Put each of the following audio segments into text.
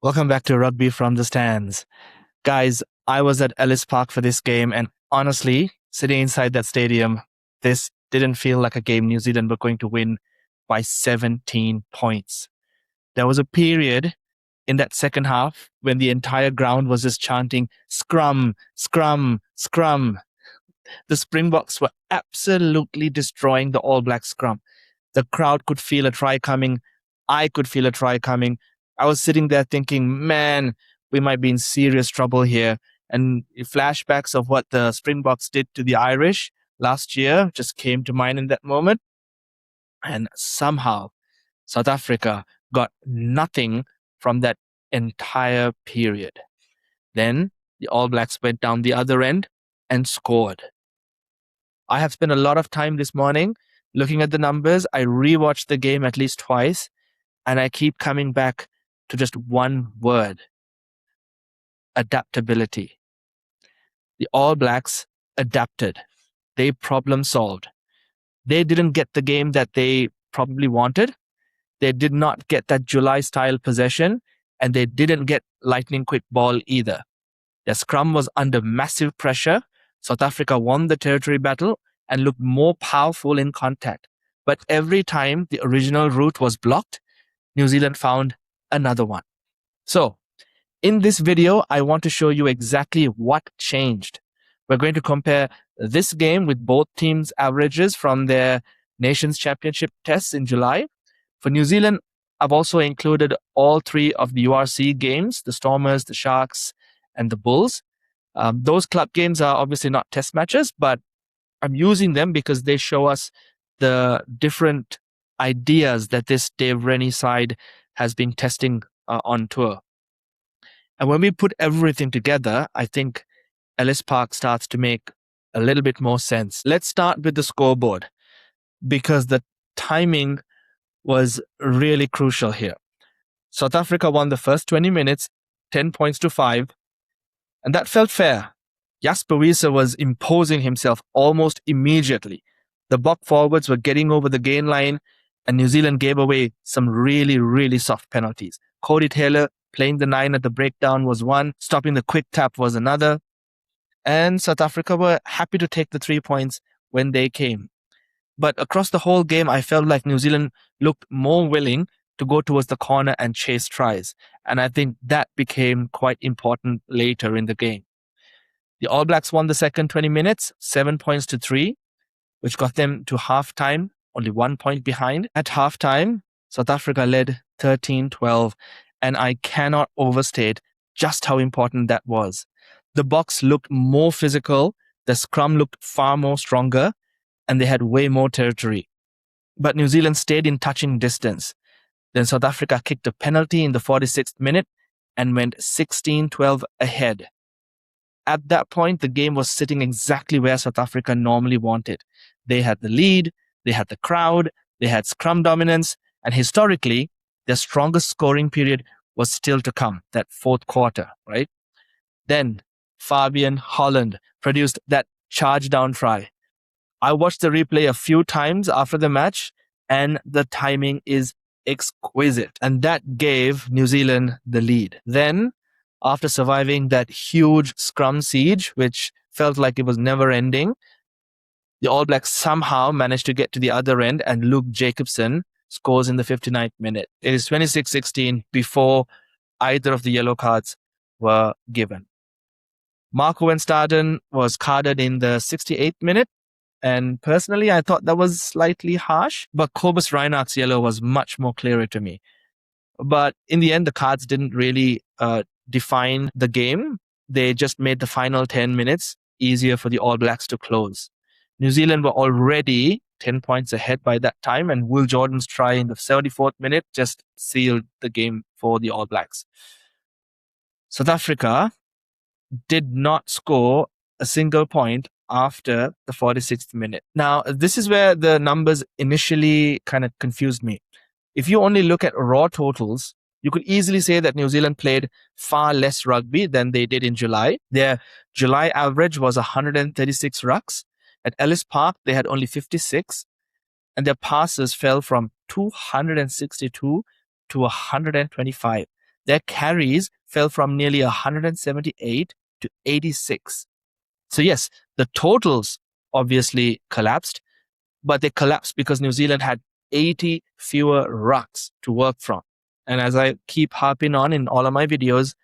Welcome back to Rugby from the Stands. Guys, I was at Ellis Park for this game, and honestly, sitting inside that stadium, this didn't feel like a game New Zealand were going to win by 17 points. There was a period in that second half when the entire ground was just chanting, "Scrum, Scrum, Scrum." The Springboks were absolutely destroying the All Black scrum. The crowd could feel a try coming. I could feel a try coming. I was sitting there thinking, man, we might be in serious trouble here. And flashbacks of what the Springboks did to the Irish last year just came to mind in that moment. And somehow South Africa got nothing from that entire period. Then the All Blacks went down the other end and scored. I have spent a lot of time this morning looking at the numbers. I rewatched the game at least twice, and I keep coming back to just one word: adaptability. The All Blacks adapted. They problem solved. They didn't get the game that they probably wanted. They did not get that July-style possession, and they didn't get lightning-quick ball either. Their scrum was under massive pressure. South Africa won the territory battle and looked more powerful in contact. But every time the original route was blocked, New Zealand found another one. So, in this video, I want to show you exactly what changed. We're going to compare this game with both teams' averages from their Nations Championship tests in July. For New Zealand, I've also included all three of the URC games, the Stormers, the Sharks, and the Bulls. Those club games are obviously not test matches, but I'm using them because they show us the different ideas that this Dave Rennie side has been testing on tour. And when we put everything together, I think Ellis Park starts to make a little bit more sense. Let's start with the scoreboard, because the timing was really crucial here. South Africa won the first 20 minutes, 10 points to 5, and that felt fair. Jasper Wiese was imposing himself almost immediately. The Boks forwards were getting over the gain line, and New Zealand gave away some really, really soft penalties. Cody Taylor playing the 9 at the breakdown was one, stopping the quick tap was another, and South Africa were happy to take the 3 points when they came. But across the whole game, I felt like New Zealand looked more willing to go towards the corner and chase tries, and I think that became quite important later in the game. The All Blacks won the second 20 minutes, 7 points to 3, which got them to halftime, only 1 point behind. At halftime, South Africa led 13-12, and I cannot overstate just how important that was. The Boks looked more physical, the scrum looked far more stronger, and they had way more territory. But New Zealand stayed in touching distance. Then South Africa kicked a penalty in the 46th minute and went 16-12 ahead. At that point, the game was sitting exactly where South Africa normally wanted. They had the lead, they had the crowd, they had scrum dominance, and historically, their strongest scoring period was still to come, that fourth quarter, right? Then Fabian Holland produced that charge down try. I watched the replay a few times after the match, and the timing is exquisite. And that gave New Zealand the lead. Then, after surviving that huge scrum siege, which felt like it was never ending, the All Blacks somehow managed to get to the other end, and Luke Jacobson scores in the 59th minute. It is 26-16 before either of the yellow cards were given. Marco van Staden was carded in the 68th minute, and personally, I thought that was slightly harsh, but Cobus Reinach's yellow was much more clearer to me. But in the end, the cards didn't really define the game. They just made the final 10 minutes easier for the All Blacks to close. New Zealand were already 10 points ahead by that time, and Will Jordan's try in the 74th minute just sealed the game for the All Blacks. South Africa did not score a single point after the 46th minute. Now, this is where the numbers initially kind of confused me. If you only look at raw totals, you could easily say that New Zealand played far less rugby than they did in July. Their July average was 136 rucks. At Ellis Park, they had only 56, and their passes fell from 262 to 125. their carries fell from nearly 178 to 86. So yes, the totals obviously collapsed, but they collapsed because New Zealand had 80 fewer rucks to work from. And as I keep harping on in all of my videos,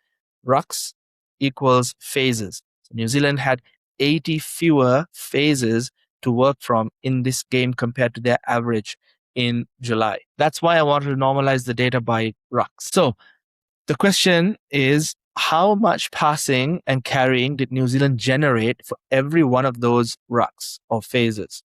rucks equals phases. So New Zealand had 80 fewer phases to work from in this game compared to their average in July. That's why I wanted to normalize the data by rucks. So the question is, how much passing and carrying did New Zealand generate for every one of those rucks or phases?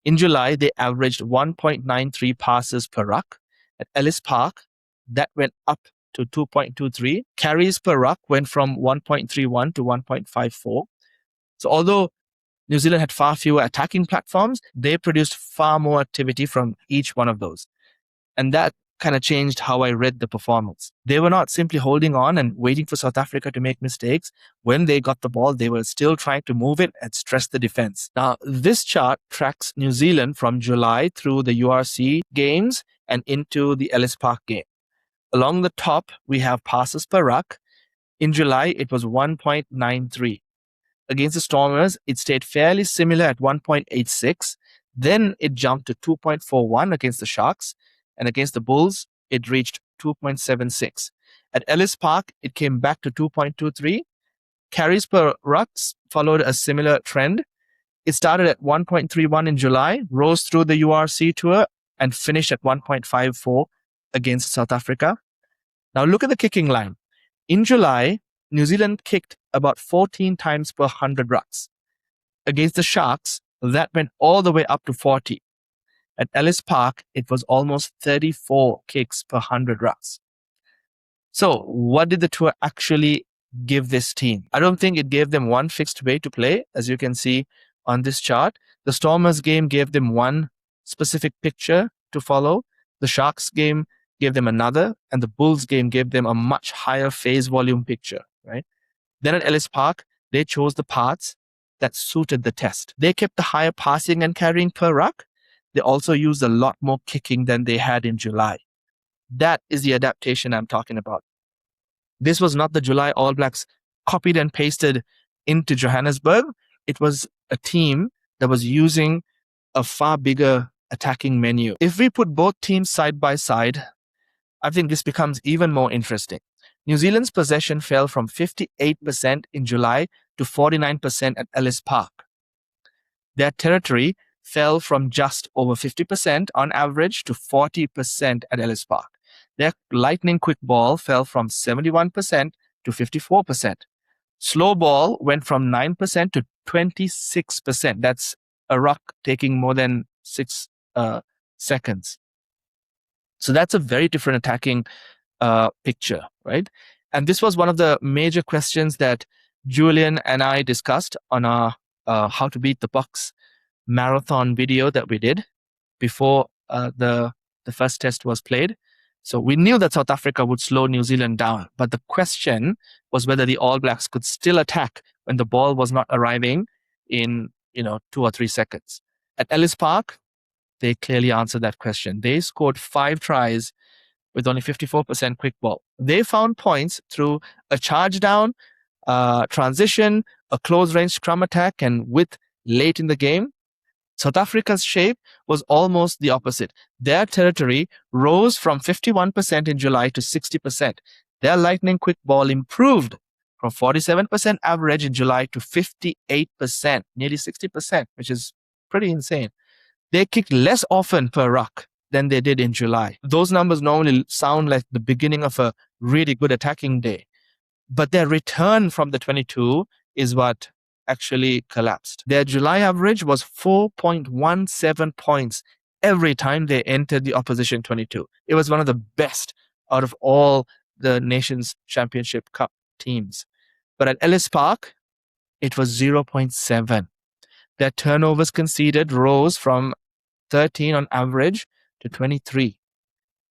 In July, they averaged 1.93 passes per ruck. At Ellis Park, that went up to 2.23. Carries per ruck went from 1.31 to 1.54. So although New Zealand had far fewer attacking platforms, they produced far more activity from each one of those. And that kind of changed how I read the performance. They were not simply holding on and waiting for South Africa to make mistakes. When they got the ball, they were still trying to move it and stress the defense. Now, this chart tracks New Zealand from July through the URC games and into the Ellis Park game. Along the top, we have passes per ruck. In July, it was 1.93. Against the Stormers, it stayed fairly similar at 1.86. Then it jumped to 2.41 against the Sharks. And against the Bulls, it reached 2.76. At Ellis Park, it came back to 2.23. Carries per rucks followed a similar trend. It started at 1.31 in July, rose through the URC tour, and finished at 1.54 against South Africa. Now look at the kicking line. In July, New Zealand kicked about 14 times per 100 rucks. Against the Sharks, that went all the way up to 40. At Ellis Park, it was almost 34 kicks per 100 rucks. So what did the tour actually give this team? I don't think it gave them one fixed way to play, as you can see on this chart. The Stormers game gave them one specific picture to follow. The Sharks game gave them another, and the Bulls game gave them a much higher phase volume picture, right? Then at Ellis Park, they chose the parts that suited the test. They kept the higher passing and carrying per ruck. They also used a lot more kicking than they had in July. That is the adaptation I'm talking about. This was not the July All Blacks copied and pasted into Johannesburg. It was a team that was using a far bigger attacking menu. If we put both teams side by side, I think this becomes even more interesting. New Zealand's possession fell from 58% in July to 49% at Ellis Park. Their territory fell from just over 50% on average to 40% at Ellis Park. Their lightning quick ball fell from 71% to 54%. Slow ball went from 9% to 26%. That's a ruck taking more than 6 seconds. So that's a very different attacking picture, right? And this was one of the major questions that Julian and I discussed on our How to Beat the Boks marathon video that we did before the first test was played. So we knew that South Africa would slow New Zealand down, but the question was whether the All Blacks could still attack when the ball was not arriving in 2 or 3 seconds. At Ellis Park, they clearly answered that question. They scored 5 tries with only 54% quick ball. They found points through a charge down, transition, a close range scrum attack, and width late in the game. South Africa's shape was almost the opposite. Their territory rose from 51% in July to 60%. Their lightning quick ball improved from 47% average in July to 58%, nearly 60%, which is pretty insane. They kicked less often per ruck than they did in July. Those numbers normally sound like the beginning of a really good attacking day. But their return from the 22 is what actually collapsed. Their July average was 4.17 points every time they entered the opposition 22. It was one of the best out of all the Nations Championship Cup teams. But at Ellis Park, it was 0.7. Their turnovers conceded rose from 13 on average to 23.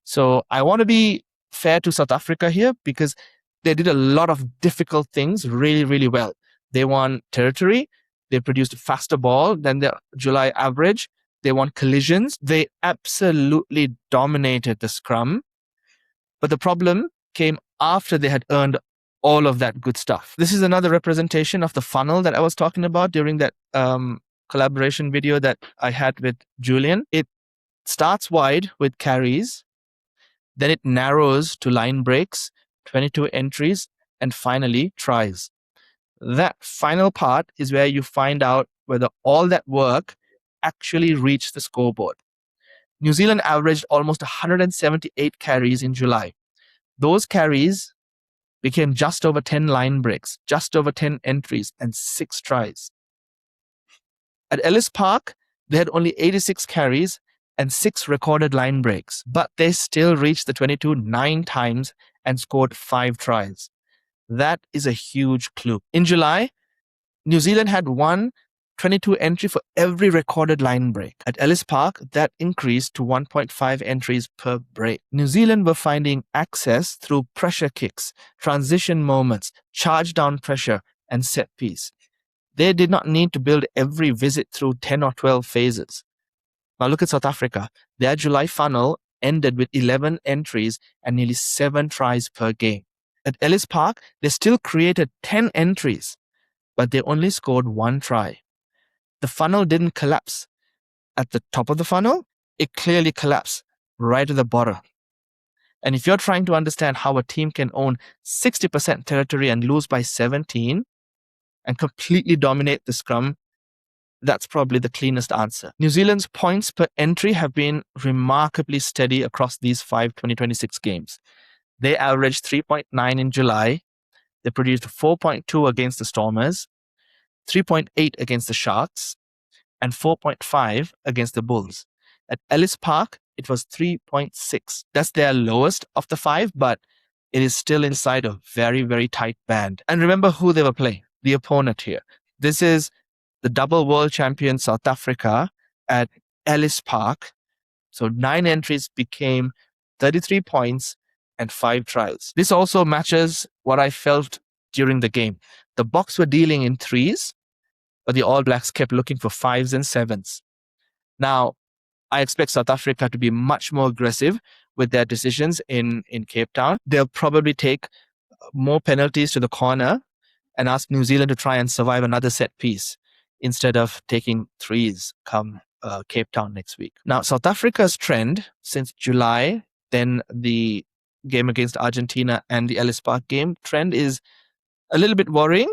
So I want to be fair to South Africa here because they did a lot of difficult things really, really well. They won territory. They produced a faster ball than the July average. They won collisions. They absolutely dominated the scrum. But the problem came after they had earned all of that good stuff. This is another representation of the funnel that I was talking about during that collaboration video that I had with Julian. It starts wide with carries, then it narrows to line breaks, 22 entries, and finally tries. That final part is where you find out whether all that work actually reached the scoreboard. New Zealand averaged almost 178 carries in July. Those carries became just over 10 line breaks, just over 10 entries, and 6 tries. At Ellis Park, they had only 86 carries and 6 recorded line breaks, but they still reached the 22 9 times and scored 5 tries. That is a huge clue. In July, New Zealand had 22 entry for every recorded line break. At Ellis Park, that increased to 1.5 entries per break. New Zealand were finding access through pressure kicks, transition moments, charge down pressure, and set piece. They did not need to build every visit through 10 or 12 phases. Now look at South Africa. Their July funnel ended with 11 entries and nearly 7 tries per game. At Ellis Park, they still created 10 entries, but they only scored 1 try. The funnel didn't collapse at the top of the funnel. It clearly collapsed right at the bottom. And if you're trying to understand how a team can own 60% territory and lose by 17 and completely dominate the scrum, that's probably the cleanest answer. New Zealand's points per entry have been remarkably steady across these 5 2026 games. They averaged 3.9 in July. They produced 4.2 against the Stormers, 3.8 against the Sharks, and 4.5 against the Bulls. At Ellis Park, it was 3.6. That's their lowest of the 5, but it is still inside a very, very tight band. And remember who they were playing, the opponent here. This is the double world champion South Africa at Ellis Park. So 9 entries became 33 points and 5 tries. This also matches what I felt during the game. The Boks were dealing in 3s, but the All Blacks kept looking for 5s and 7s. Now, I expect South Africa to be much more aggressive with their decisions in Cape Town. They'll probably take more penalties to the corner and ask New Zealand to try and survive another set piece instead of taking 3s come Cape Town next week. Now, South Africa's trend since July, then the game against Argentina and the Ellis Park game, trend is a little bit worrying.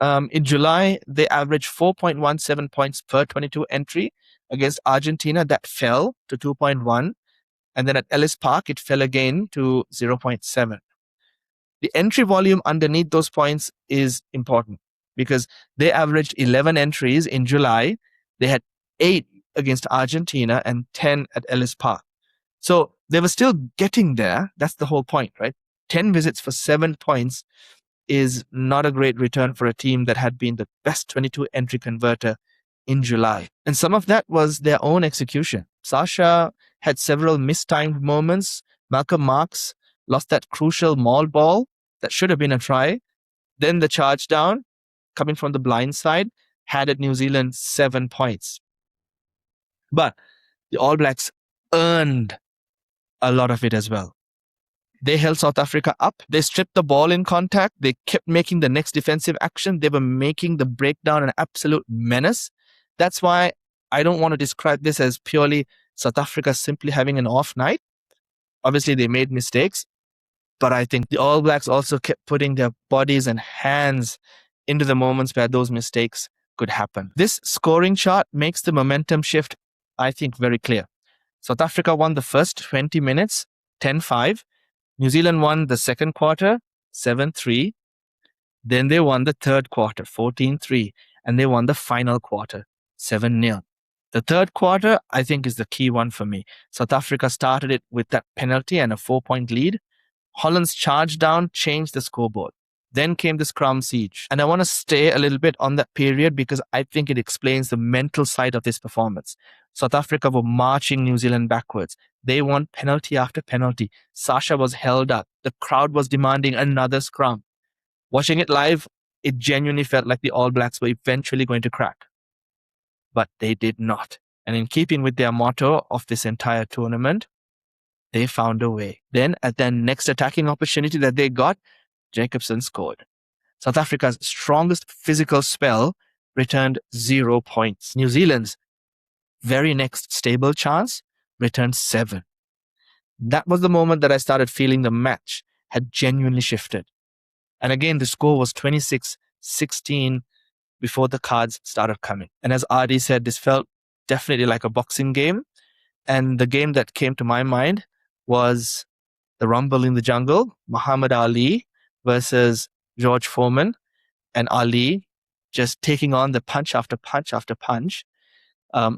In July, they averaged 4.17 points per 22 entry. Against Argentina, that fell to 2.1. And then at Ellis Park, it fell again to 0.7. The entry volume underneath those points is important because they averaged 11 entries in July. They had 8 against Argentina and 10 at Ellis Park. So they were still getting there. That's the whole point, right? 10 visits for 7 points is not a great return for a team that had been the best 22 entry converter in July. And some of that was their own execution. Sasha had several mistimed moments. Malcolm Marx lost that crucial maul ball that should have been a try. Then the charge down, coming from the blind side, handed New Zealand 7 points. But the All Blacks earned a lot of it as well. They held South Africa up. They stripped the ball in contact. They kept making the next defensive action. They were making the breakdown an absolute menace. That's why I don't want to describe this as purely South Africa simply having an off night. Obviously, they made mistakes, but I think the All Blacks also kept putting their bodies and hands into the moments where those mistakes could happen. This scoring chart makes the momentum shift, I think, very clear. South Africa won the first 20 minutes, 10-5. New Zealand won the second quarter, 7-3. Then they won the third quarter, 14-3. And they won the final quarter, 7-0. The third quarter, I think, is the key one for me. South Africa started it with that penalty and a 4-point lead. Holland's charge down changed the scoreboard. Then came the scrum siege. And I want to stay a little bit on that period because I think it explains the mental side of this performance. South Africa were marching New Zealand backwards. They won penalty after penalty. Sasha was held up. The crowd was demanding another scrum. Watching it live, it genuinely felt like the All Blacks were eventually going to crack. But they did not. And in keeping with their motto of this entire tournament, They found a way. Then at their next attacking opportunity that they got, Jacobson scored. South Africa's strongest physical spell returned 0 points. New Zealand's very next stable chance returned 7. That was the moment that I started feeling the match had genuinely shifted. And again, the score was 26-16 before the cards started coming. And as Adi said, this felt definitely like a boxing game. And the game that came to my mind was the Rumble in the Jungle, Muhammad Ali versus George Foreman, and Ali just taking on the punch after punch after punch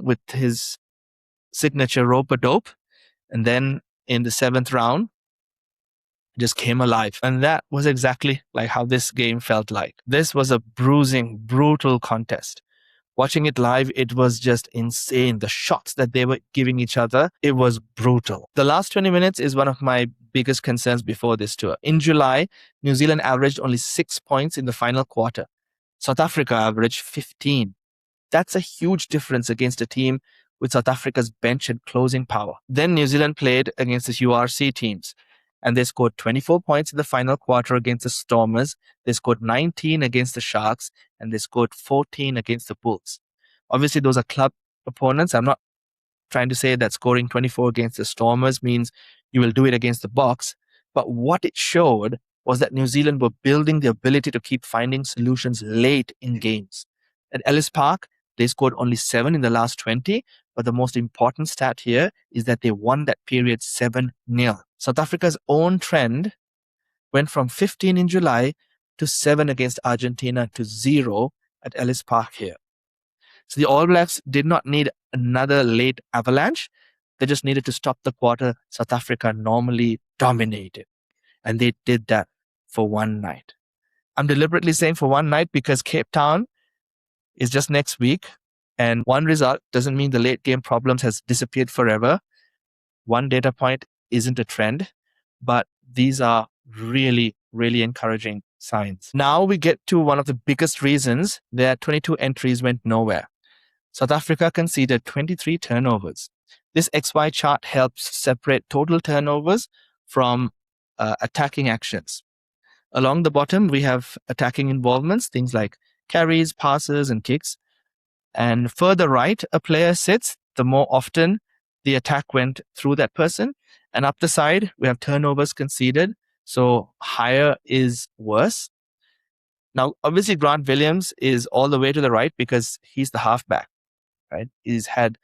with his signature rope-a-dope. And then in the 7th round, just came alive. And that was exactly like how this game felt like. This was a bruising, brutal contest. Watching it live, it was just insane. The shots that they were giving each other, it was brutal. The last 20 minutes is one of my biggest concerns before this tour. In July, New Zealand averaged only 6 points in the final quarter. South Africa averaged 15. That's a huge difference against a team with South Africa's bench and closing power. Then New Zealand played against the URC teams, and they scored 24 points in the final quarter against the Stormers. They scored 19 against the Sharks, and they scored 14 against the Bulls. Obviously, those are club opponents. I'm not trying to say that scoring 24 against the Stormers means you will do it against the Boks, but what it showed was that New Zealand were building the ability to keep finding solutions late in games. At Ellis Park, they scored only 7 in the last 20, but the most important stat here is that they won that period 7-0. South Africa's own trend went from 15 in July to 7 against Argentina to 0 at Ellis Park here. So the All Blacks did not need another late avalanche. They just needed to stop the quarter South Africa normally dominated. And they did that for one night. I'm deliberately saying for one night because Cape Town is just next week. And one result doesn't mean the late game problems has disappeared forever. One data point isn't a trend, but these are really, really encouraging signs. Now we get to one of the biggest reasons their 22 entries went nowhere. South Africa conceded 23 turnovers. This XY chart helps separate total turnovers from attacking actions. Along the bottom, we have attacking involvements, things like carries, passes, and kicks. And further right a player sits, the more often the attack went through that person. And up the side, we have turnovers conceded. So higher is worse. Now, obviously, Grant Williams is all the way to the right because he's the halfback, right? He's had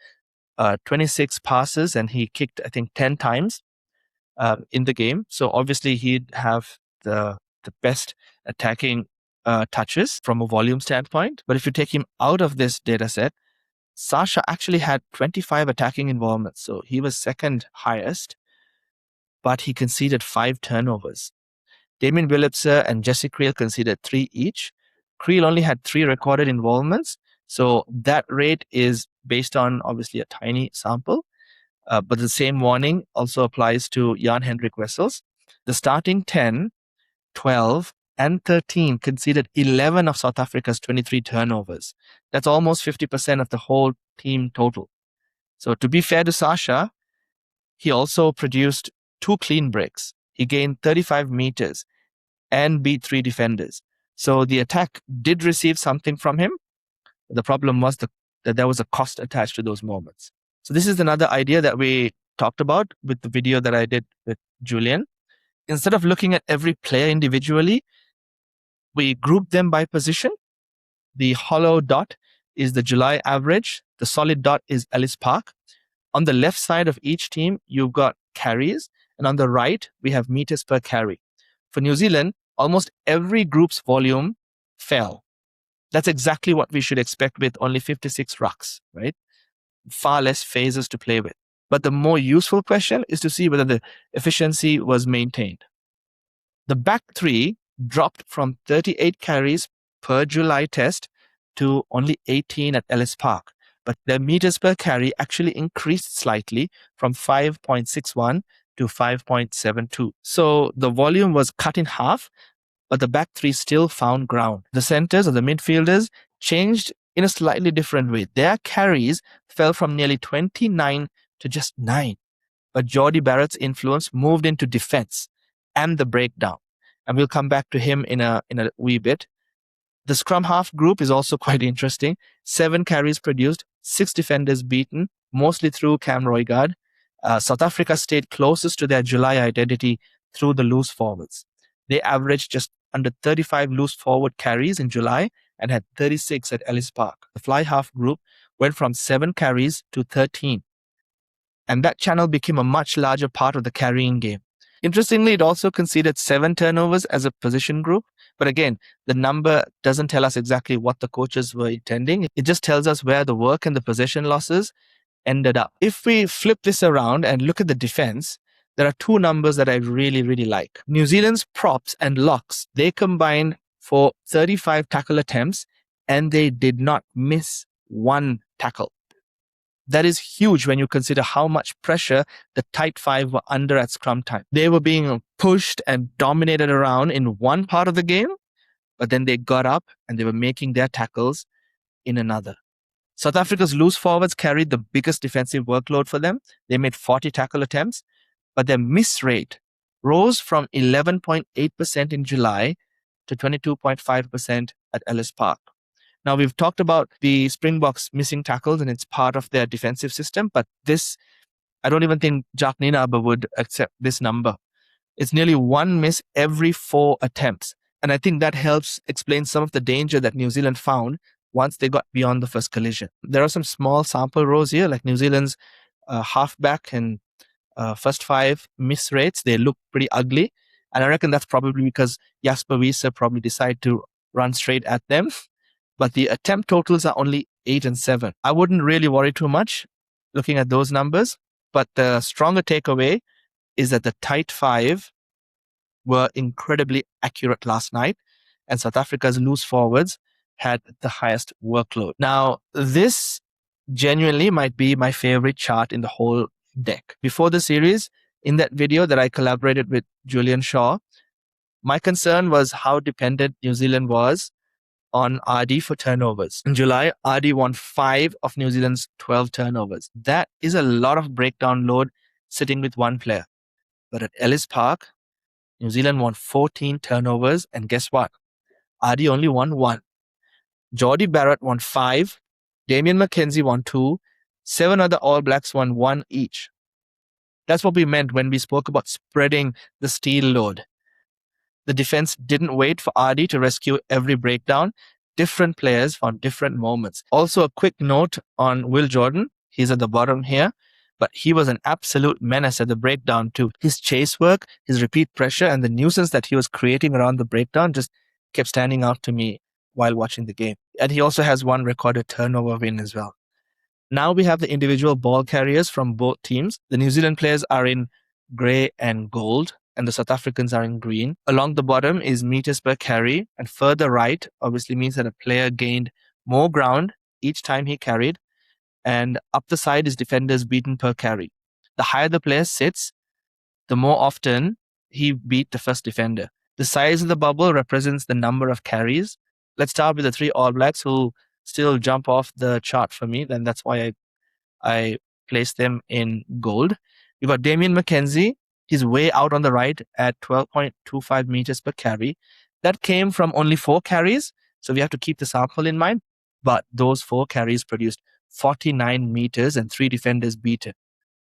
26 passes and he kicked, I think, 10 times in the game. So obviously, he'd have the best attacking touches from a volume standpoint. But if you take him out of this data set, Sasha actually had 25 attacking involvements. So he was second highest, but he conceded 5 turnovers. Damien Willipser and Jesse Creel conceded 3 each. Creel only had 3 recorded involvements. So that rate is based on obviously a tiny sample. But the same warning also applies to Jan-Hendrik Wessels. The starting 10, 12, and 13 conceded 11 of South Africa's 23 turnovers. That's almost 50% of the whole team total. So to be fair to Sasha, he also produced 2 clean breaks. He gained 35 meters and beat 3 defenders. So the attack did receive something from him. The problem was that there was a cost attached to those moments. So this is another idea that we talked about with the video that I did with Julian. Instead of looking at every player individually, we group them by position. The hollow dot is the July average. The solid dot is Ellis Park. On the left side of each team, you've got carries. And on the right, we have meters per carry. For New Zealand, almost every group's volume fell. That's exactly what we should expect with only 56 rucks, right? Far less phases to play with. But the more useful question is to see whether the efficiency was maintained. The back 3 dropped from 38 carries per July test to only 18 at Ellis Park. But their meters per carry actually increased slightly from 5.61 to 5.72. So the volume was cut in half, but the back 3 still found ground. The centers or the midfielders changed in a slightly different way. Their carries fell from nearly 29 to just 9. but Jordie Barrett's influence moved into defense and the breakdown. And we'll come back to him in a wee bit. The scrum half group is also quite interesting. 7 carries produced, 6 defenders beaten, mostly through Cam Roigard. South Africa stayed closest to their July identity through the loose forwards. They averaged just under 35 loose forward carries in July and had 36 at Ellis Park. The fly half group went from 7 carries to 13. And that channel became a much larger part of the carrying game. Interestingly, it also conceded 7 turnovers as a position group. But again, the number doesn't tell us exactly what the coaches were intending. It just tells us where the work and the possession losses ended up. If we flip this around and look at the defense, there are 2 numbers that I really, really like. New Zealand's props and locks, they combined for 35 tackle attempts and they did not miss 1 tackle. That is huge when you consider how much pressure the tight 5 were under at scrum time. They were being pushed and dominated around in one part of the game, but then they got up and they were making their tackles in another. South Africa's loose forwards carried the biggest defensive workload for them. They made 40 tackle attempts, but their miss rate rose from 11.8% in July to 22.5% at Ellis Park. Now, we've talked about the Springboks missing tackles, and it's part of their defensive system, but this, I don't even think Jack Nienaber would accept this number. It's nearly 1 miss every 4 attempts. And I think that helps explain some of the danger that New Zealand found once they got beyond the first collision. There are some small sample rows here, like New Zealand's halfback and first 5 miss rates. They look pretty ugly. And I reckon that's probably because Jasper Wiese probably decided to run straight at them. But the attempt totals are only 8 and 7. I wouldn't really worry too much looking at those numbers. But the stronger takeaway is that the tight 5 were incredibly accurate last night. And South Africa's loose forwards had the highest workload. Now, this genuinely might be my favorite chart in the whole deck. Before the series, in that video that I collaborated with Julian Shaw, my concern was how dependent New Zealand was on RD for turnovers. In July, RD won 5 of New Zealand's 12 turnovers. That is a lot of breakdown load sitting with 1 player. But at Ellis Park, New Zealand won 14 turnovers, and guess what? RD only won 1. Jordie Barrett won 5, Damian McKenzie won 2, 7 other All Blacks won 1 each. That's what we meant when we spoke about spreading the steel load. The defense didn't wait for RD to rescue every breakdown. Different players found different moments. Also, a quick note on Will Jordan. He's at the bottom here, but he was an absolute menace at the breakdown too. His chase work, his repeat pressure, and the nuisance that he was creating around the breakdown just kept standing out to me while watching the game. And he also has 1 recorded turnover win as well. Now we have the individual ball carriers from both teams. The New Zealand players are in grey and gold, and the South Africans are in green. Along the bottom is meters per carry, and further right obviously means that a player gained more ground each time he carried, and up the side is defenders beaten per carry. The higher the player sits, the more often he beat the first defender. The size of the bubble represents the number of carries. Let's start with the 3 All Blacks who still jump off the chart for me, then that's why I placed them in gold. You got Damian McKenzie. He's way out on the right at 12.25 meters per carry. That came from only 4 carries, so we have to keep the sample in mind. But those 4 carries produced 49 meters and 3 defenders beaten.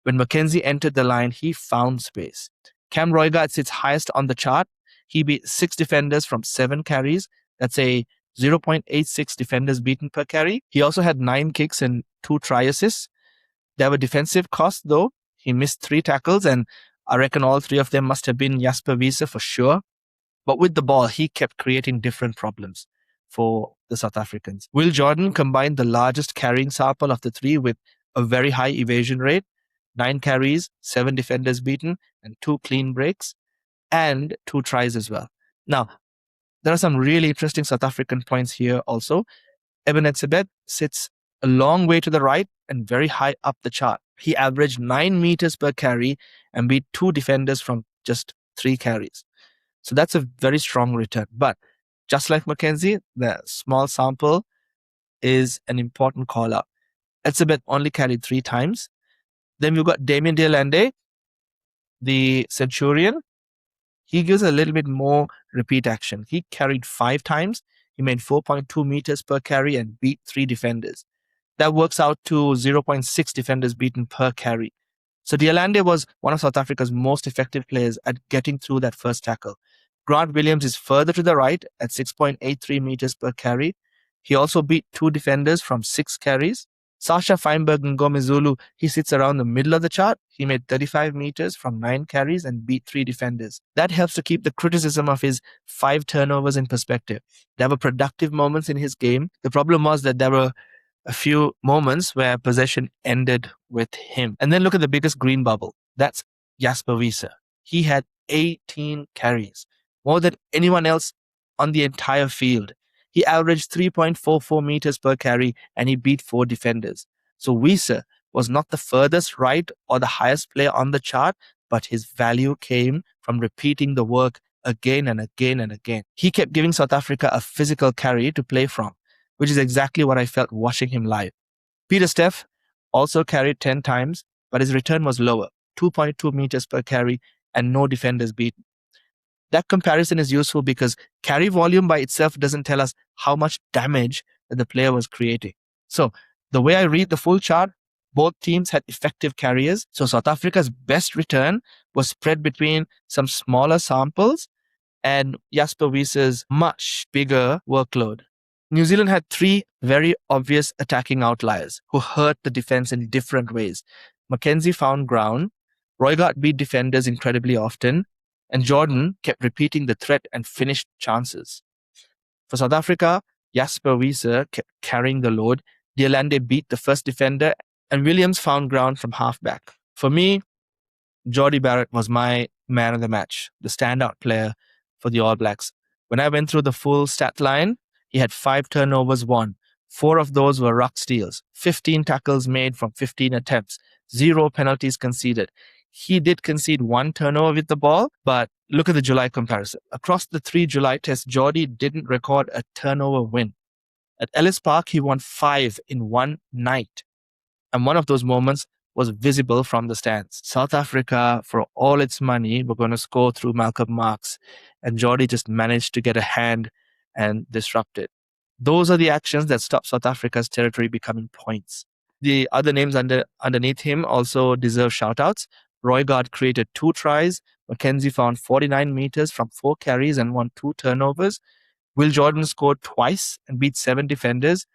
When McKenzie entered the line, he found space. Cam Roigard sits highest on the chart. He beat 6 defenders from 7 carries. That's a 0.86 defenders beaten per carry. He also had 9 kicks and 2 try assists. There were defensive costs though. He missed 3 tackles, and I reckon all 3 of them must have been Jasper Wiese for sure. But with the ball, he kept creating different problems for the South Africans. Will Jordan combined the largest carrying sample of the 3 with a very high evasion rate, 9 carries, 7 defenders beaten, and 2 clean breaks, and 2 tries as well. Now, there are some really interesting South African points here also. Eben Etzebeth sits a long way to the right and very high up the chart. He averaged 9 meters per carry and beat 2 defenders from just 3 carries. So that's a very strong return. But just like McKenzie, the small sample is an important call out. Etzebeth only carried 3 times. Then we've got Damien de Allende. the Centurion, he gives a little bit more repeat action. He carried 5 times. He made 4.2 meters per carry and beat 3 defenders. That works out to 0.6 defenders beaten per carry. So Dialande was one of South Africa's most effective players at getting through that first tackle. Grant Williams is further to the right at 6.83 meters per carry. He also beat 2 defenders from 6 carries. Sasha Feinberg-Mngomezulu, he sits around the middle of the chart. He made 35 meters from 9 carries and beat 3 defenders. That helps to keep the criticism of his 5 turnovers in perspective. There were productive moments in his game. The problem was that there were a few moments where possession ended with him. And then look at the biggest green bubble. That's Jasper Wiese. He had 18 carries, more than anyone else on the entire field. He averaged 3.44 meters per carry and he beat 4 defenders. So Wiese was not the furthest right or the highest player on the chart, but his value came from repeating the work again and again and again. He kept giving South Africa a physical carry to play from, which is exactly what I felt watching him live. Peter Steff also carried 10 times, but his return was lower, 2.2 meters per carry and no defenders beaten. That comparison is useful because carry volume by itself doesn't tell us how much damage that the player was creating. So the way I read the full chart, both teams had effective carriers. So South Africa's best return was spread between some smaller samples and Jasper Wiese's much bigger workload. New Zealand had 3 very obvious attacking outliers who hurt the defense in different ways. Mackenzie found ground, Roygaard beat defenders incredibly often, and Jordan kept repeating the threat and finished chances. For South Africa, Jasper Wiese kept carrying the load, Dialande beat the first defender, and Williams found ground from halfback. For me, Jordie Barrett was my man of the match, the standout player for the All Blacks. When I went through the full stat line, he had 5 turnovers won. 4 of those were ruck steals, 15 tackles made from 15 attempts, 0 penalties conceded. He did concede 1 turnover with the ball, but look at the July comparison. Across the 3 July tests, Jordie didn't record a turnover win. At Ellis Park, he won 5 in one night. And one of those moments was visible from the stands. South Africa, for all its money, were going to score through Malcolm Marx, and Jordie just managed to get a hand and disrupt it. Those are the actions that stop South Africa's territory becoming points. The other names underneath him also deserve shout-outs. Roygaard created 2 tries. Mackenzie found 49 meters from 4 carries and won 2 turnovers. Will Jordan scored twice and beat 7 defenders.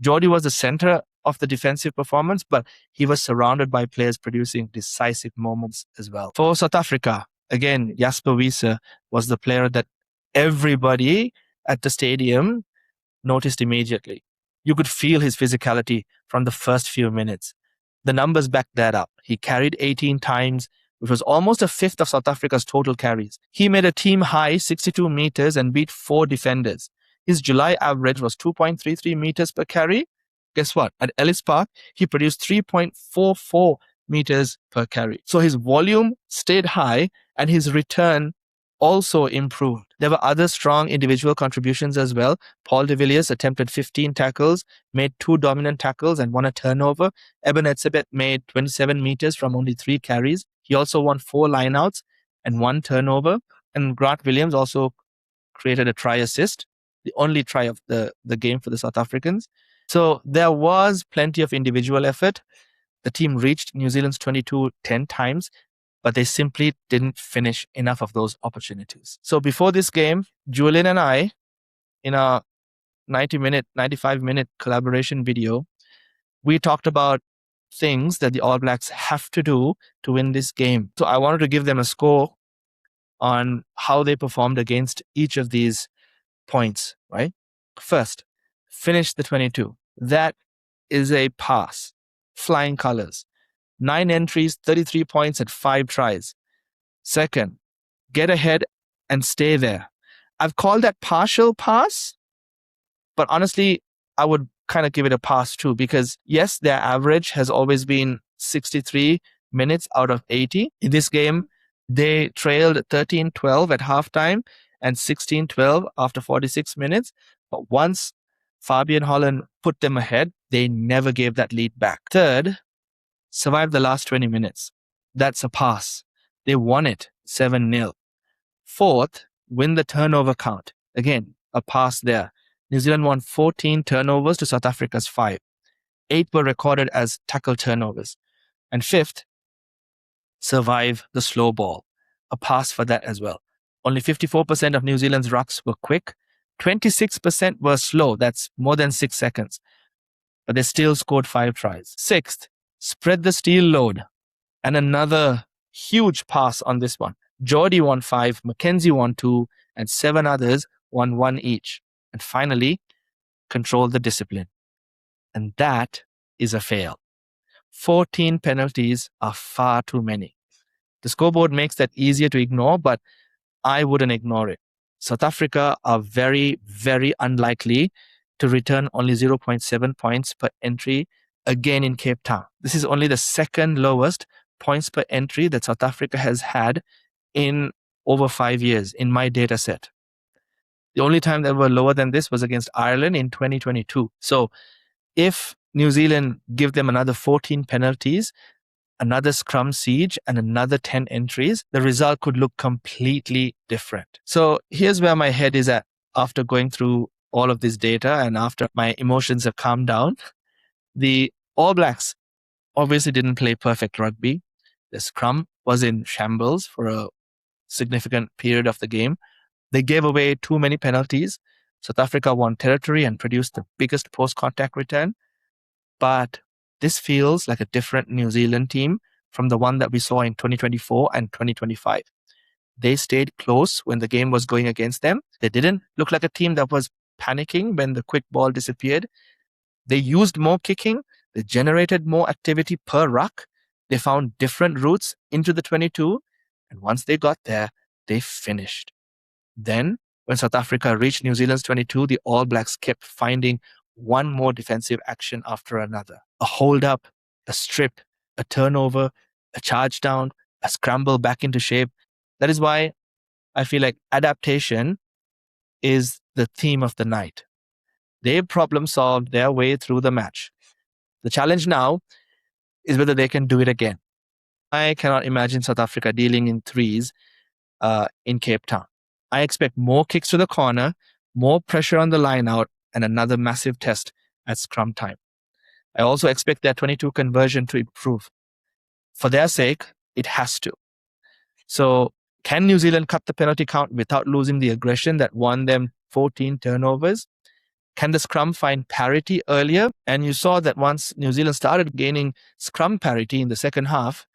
Jordie was the center of the defensive performance, but he was surrounded by players producing decisive moments as well. For South Africa, again, Jasper Wiese was the player that everybody at the stadium noticed immediately. You could feel his physicality from the first few minutes. The numbers back that up. He carried 18 times, which was almost a fifth of South Africa's total carries. He made a team high 62 meters and beat 4 defenders. His July average was 2.33 meters per carry. Guess what? At Ellis Park, he produced 3.44 meters per carry. So his volume stayed high and his return also improved. There were other strong individual contributions as well. Paul de Villiers attempted 15 tackles, made 2 dominant tackles and won a turnover. Eben Etzebeth made 27 meters from only 3 carries. He also won 4 lineouts and 1 turnover. And Grant Williams also created a try assist, the only try of the game for the South Africans. So there was plenty of individual effort. The team reached New Zealand's 22 10 times, but they simply didn't finish enough of those opportunities. So before this game, Julian and I, in our 95-minute collaboration video, we talked about things that the All Blacks have to do to win this game. So I wanted to give them a score on how they performed against each of these points, right? First, finish the 22. That is a pass. Flying colors. 9 entries, 33 points at 5 tries. Second, get ahead and stay there. I've called that partial pass, but honestly, I would kind of give it a pass too, because yes, their average has always been 63 minutes out of 80. In this game, they trailed 13-12 at halftime and 16-12 after 46 minutes. But once Fabian Holland put them ahead, they never gave that lead back. Third, survive the last 20 minutes. That's a pass. They won it 7-0. Fourth, win the turnover count. Again, a pass there. New Zealand won 14 turnovers to South Africa's 5. 8 were recorded as tackle turnovers. And fifth, survive the slow ball. A pass for that as well. Only 54% of New Zealand's rucks were quick. 26% were slow. That's more than 6 seconds. But they still scored 5 tries. Sixth, spread the steel load. And another huge pass on this one. Jordie won 5, Mackenzie won 2, and 7 others won 1 each. And finally, control the discipline. And that is a fail. 14 penalties are far too many. The scoreboard makes that easier to ignore, but I wouldn't ignore it. South Africa are very, very unlikely to return only 0.7 points per entry again in Cape Town. This is only the second lowest points per entry that South Africa has had in over 5 years in my data set. The only time that were lower than this was against Ireland in 2022. So if New Zealand give them another 14 penalties, another scrum siege, and another 10 entries, the result could look completely different. So here's where my head is at after going through all of this data and after my emotions have calmed down. The All Blacks obviously didn't play perfect rugby. The scrum was in shambles for a significant period of the game. They gave away too many penalties. South Africa won territory and produced the biggest post-contact return. But this feels like a different New Zealand team from the one that we saw in 2024 and 2025. They stayed close when the game was going against them. They didn't look like a team that was panicking when the quick ball disappeared. They used more kicking. They generated more activity per ruck. They found different routes into the 22. And once they got there, they finished. Then, when South Africa reached New Zealand's 22, the All Blacks kept finding one more defensive action after another. A hold up, a strip, a turnover, a charge down, a scramble back into shape. That is why I feel like adaptation is the theme of the night. They problem solved their way through the match. The challenge now is whether they can do it again. I cannot imagine South Africa dealing in threes in Cape Town. I expect more kicks to the corner, more pressure on the line out, and another massive test at scrum time. I also expect their 22 conversion to improve. For their sake, it has to. So can New Zealand cut the penalty count without losing the aggression that won them 14 turnovers? Can the scrum find parity earlier? And you saw that once New Zealand started gaining scrum parity in the second half,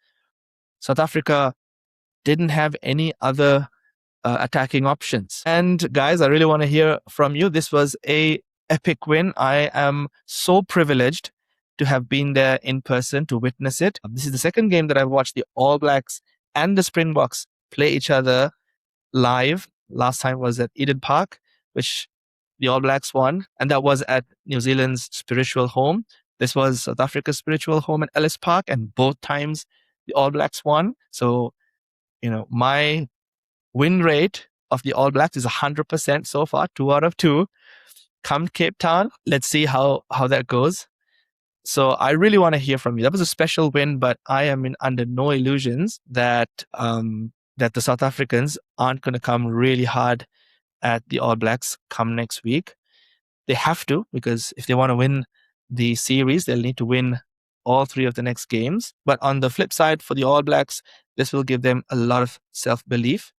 South Africa didn't have any other attacking options. And guys, I really want to hear from you. This was a epic win. I am so privileged to have been there in person to witness it. This is the second game that I've watched the All Blacks and the Springboks play each other live. Last time was at Eden Park, which the All Blacks won, and that was at New Zealand's spiritual home. This was South Africa's spiritual home at Ellis Park, and both times the All Blacks won. So, my win rate of the All Blacks is 100% so far, 2 out of 2. Come Cape Town, let's see how that goes. So I really want to hear from you. That was a special win, but I am under no illusions that the South Africans aren't going to come really hard at the All Blacks come next week. They have to, because if they want to win the series, they'll need to win all 3 of the next games. But on the flip side, for the All Blacks, this will give them a lot of self-belief.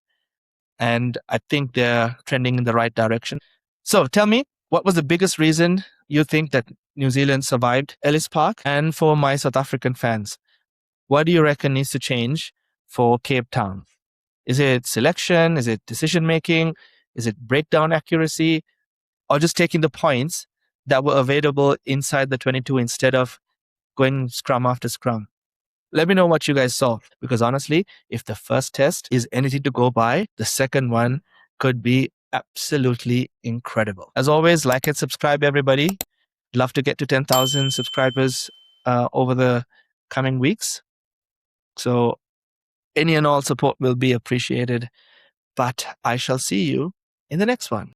And I think they're trending in the right direction. So tell me, what was the biggest reason you think that New Zealand survived Ellis Park? And for my South African fans, what do you reckon needs to change for Cape Town? Is it selection? Is it decision-making? Is it breakdown accuracy? Or just taking the points that were available inside the 22 instead of going scrum after scrum? Let me know what you guys saw, because honestly, if the first test is anything to go by, the second one could be absolutely incredible. As always, like and subscribe, everybody. Love to get to 10,000 subscribers over the coming weeks. So any and all support will be appreciated. But I shall see you in the next one.